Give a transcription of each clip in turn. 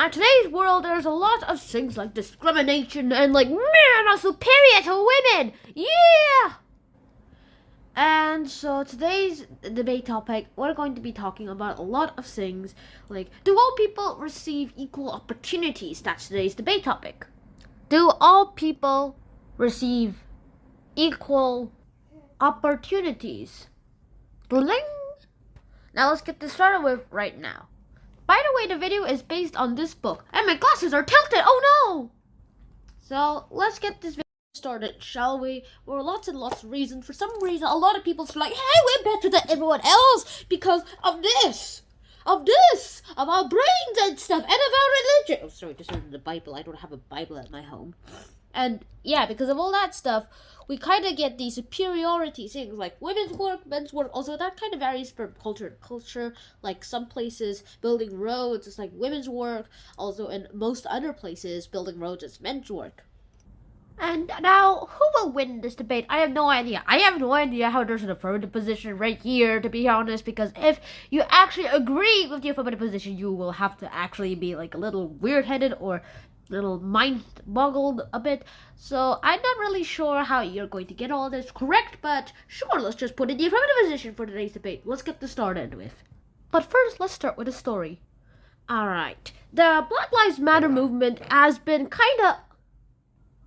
Now, today's world, there's a lot of things like discrimination and like, men are superior to women. Yeah! And so today's debate topic, we're going to be talking about a lot of things like, do all people receive equal opportunities? That's today's debate topic. Do all people receive equal opportunities? Bling! Now let's get this started with right now. By the way, the video is based on this book, and my glasses are tilted. Oh no! So let's get this video started, shall we? There are lots and lots of reasons. For some reason, a lot of people are like, hey, we're better than everyone else because of this, of our brains and stuff, and of our religion. Oh, sorry, this isn't the Bible. I don't have a Bible at my home. And yeah, because of all that stuff, we kind of get these superiority things like women's work, men's work. Also, that kind of varies from culture to culture. Like some places, building roads is like women's work. Also, in most other places, building roads is men's work. And now, who will win this debate? I have no idea. I have no idea how there's an affirmative position right here, to be honest, because if you actually agree with the affirmative position, you will have to actually be like a little weird-headed or little mind-boggled a bit. So I'm not really sure how you're going to get all this correct, but sure, let's just put in the affirmative position for today's debate. Let's get this started with. But first, let's start with a story. Alright, the Black Lives Matter movement has been kind of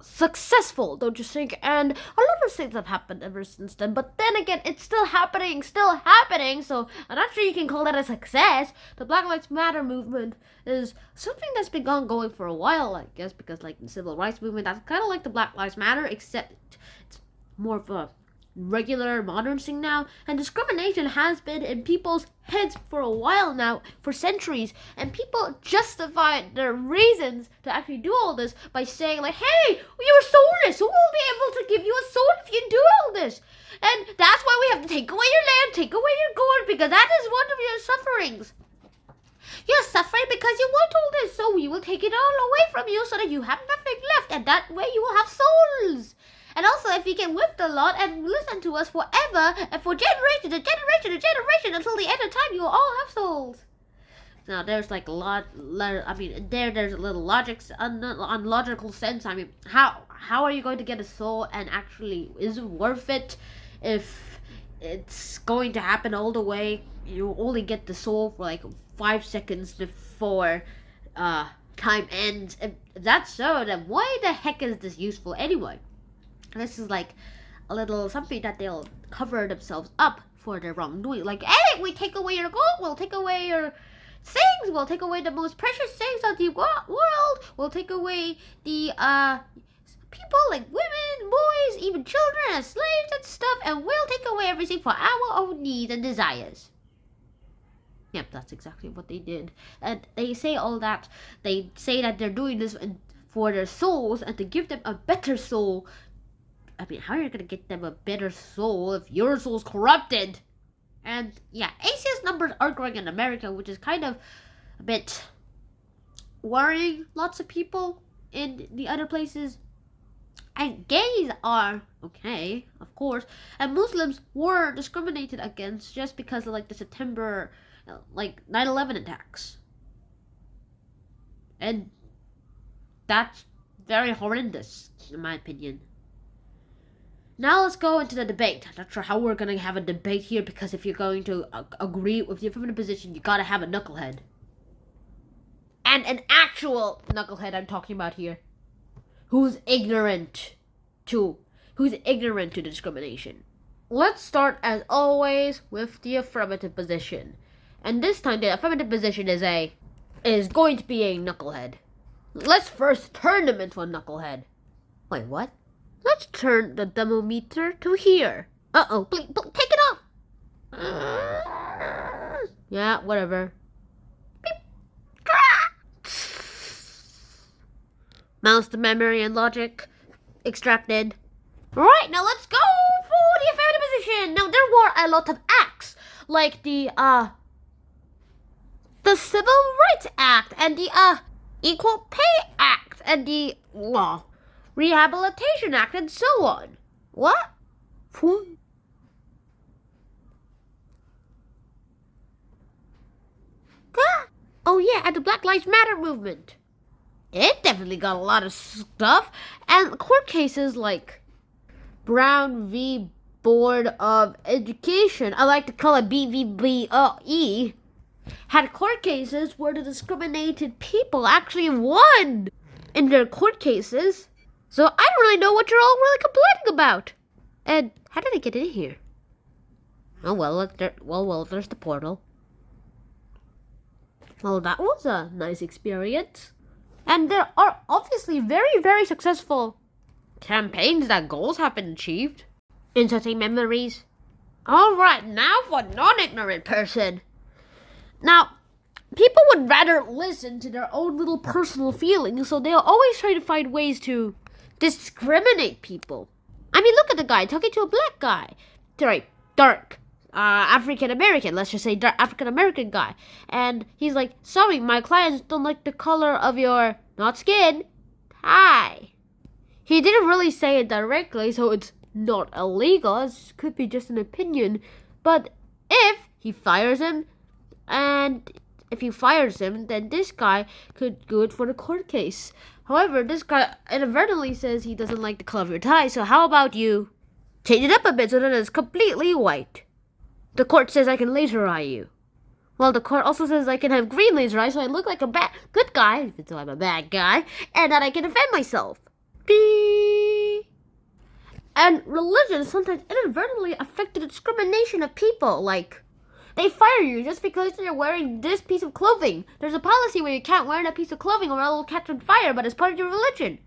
successful, don't you think? And a lot of things have happened ever since then, but then again, it's still happening, so I'm not sure you can call that a success. The Black Lives Matter movement is something that's been going for a while, I guess, because like the civil rights movement, that's kind of like the Black Lives Matter, except it's more of a regular modern thing now. And discrimination has been in people's heads for a while now, for centuries, and people justify their reasons to actually do all this by saying like, hey, you're soulless, who will be able to give you a soul if you do all this? And that's why we have to take away your land, take away your gold, because that is one of your sufferings. You're suffering because you want all this, so we will take it all away from you so that you have nothing left, and that way you will have souls. And also, if you can whip the lot and listen to us forever, and for generation to generation to generation, until the end of time, you will all have souls. Now, there's like a lot, there's a little logic, unlogical sense. I mean, how are you going to get a soul, and actually, is it worth it if it's going to happen all the way? You only get the soul for like 5 seconds before time ends. If that's so, then why the heck is this useful anyway? This is like a little something that they'll cover themselves up for their wrongdoing. Like, hey, we take away your gold, we'll take away your things, we'll take away the most precious things of the world, we'll take away the people like women, boys, even children and slaves and stuff, and we'll take away everything for our own needs and desires. Yep, that's exactly what they did. And they say all that. They say that they're doing this for their souls and to give them a better soul. I mean, how are you going to get them a better soul if your soul's corrupted? And yeah, atheist numbers are growing in America, which is kind of a bit worrying lots of people in the other places. And gays are okay, of course, and Muslims were discriminated against just because of like the September, like 9/11 attacks. And that's very horrendous, in my opinion. Now let's go into the debate. I'm not sure how we're going to have a debate here, because if you're going to agree with the affirmative position, you got to have a knucklehead. And an actual knucklehead I'm talking about here. Who's ignorant to discrimination. Let's start, as always, with the affirmative position. And this time, the affirmative position is going to be a knucklehead. Let's first turn them into a knucklehead. Wait, what? Let's turn the thermometer to here. Uh-oh, please, take it off. Yeah, whatever. Beep. Mouse to memory and logic extracted. Right, now let's go for the affirmative position. Now, there were a lot of acts, like the Civil Rights Act, and the, Equal Pay Act, and the, Rehabilitation Act, and so on. What? Oh Yeah, and the Black Lives Matter movement. It definitely got a lot of stuff. And court cases like Brown v. Board of Education, I like to call it BVBE, had court cases where the discriminated people actually won in their court cases. So I don't really know what you're all really complaining about. And how did I get in here? Oh well, look there. Well, there's the portal. Well, that was a nice experience. And there are obviously very, very successful campaigns that goals have been achieved. Interesting memories. Alright, now for non-ignorant person. Now, people would rather listen to their own little personal feelings, so they'll always try to find ways to discriminate people. I mean, look at the guy talking to a black guy. Sorry, dark. African American, let's just say African American guy. And he's like, sorry, my clients don't like the color of your, not skin, tie. He didn't really say it directly, so it's not illegal. It could be just an opinion. But if he fires him, and if he fires him, then this guy could go it for the court case. However, this guy inadvertently says he doesn't like the color of your tie, so how about you change it up a bit so that it's completely white? The court says I can laser eye you. Well, the court also says I can have green laser eye, so I look like a good guy, even though I'm a bad guy, and that I can defend myself. Beep. And religion sometimes inadvertently affect the discrimination of people. Like, they fire you just because you're wearing this piece of clothing. There's a policy where you can't wear that piece of clothing or it will catch on fire, but it's part of your religion.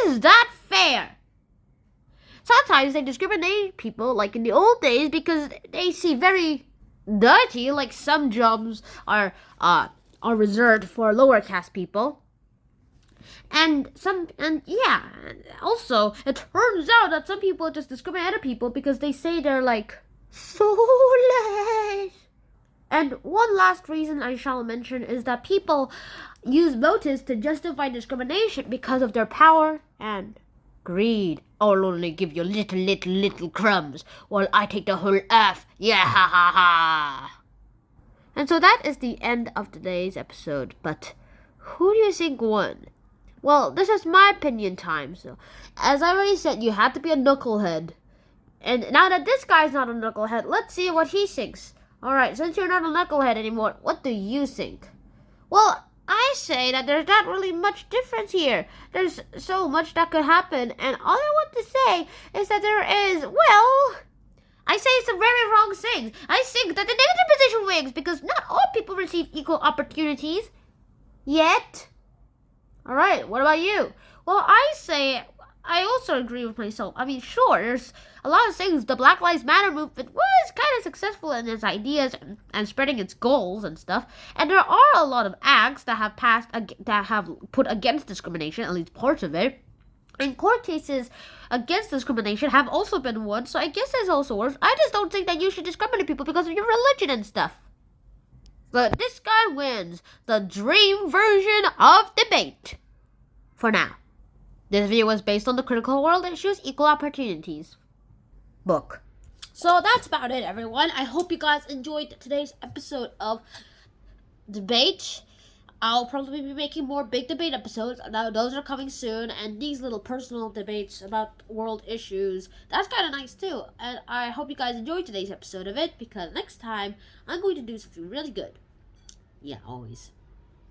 Is that fair? Sometimes they discriminate people, like in the old days, because they see very dirty, like some jobs are reserved for lower caste people. And also, it turns out that some people just discriminate other people because they say they're like soulless. And one last reason I shall mention is that people use motives to justify discrimination because of their power and greed. I'll only give you little crumbs while I take the whole earth. Yeah, ha ha ha. And so that is the end of today's episode. But who do you think won? Well, this is my opinion time. So, as I already said, you have to be a knucklehead. And now that this guy's not a knucklehead, let's see what he thinks. Alright, since you're not a knucklehead anymore, what do you think? Well, I say that there's not really much difference here. There's so much that could happen, and all I want to say is that there is, well, I say some very wrong things. I think that the negative position wins because not all people receive equal opportunities. Yet. Alright, what about you? Well, I also agree with myself. I mean, sure, there's a lot of things. The Black Lives Matter movement was kind of successful in its ideas and spreading its goals and stuff. And there are a lot of acts that have passed that have put against discrimination, at least parts of it. And court cases against discrimination have also been won, so I guess there's also worse. I just don't think that you should discriminate people because of your religion and stuff. But this guy wins the dream version of debate. For now. This video was based on the Critical World Issues Equal Opportunities book. So that's about it, everyone. I hope you guys enjoyed today's episode of debate. I'll probably be making more big debate episodes. Now, those are coming soon. And these little personal debates about world issues, that's kind of nice too. And I hope you guys enjoyed today's episode of it, because next time I'm going to do something really good. Yeah, always.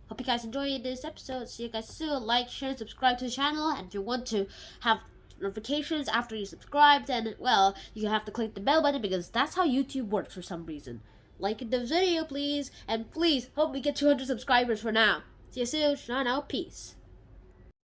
Hope you guys enjoyed this episode. See you guys soon. Like, share, subscribe to the channel. And if you want to have notifications after you subscribe, then, well, you have to click the bell button because that's how YouTube works for some reason. Like the video, please. And please, help me get 200 subscribers for now. See you soon. Shine out. Peace.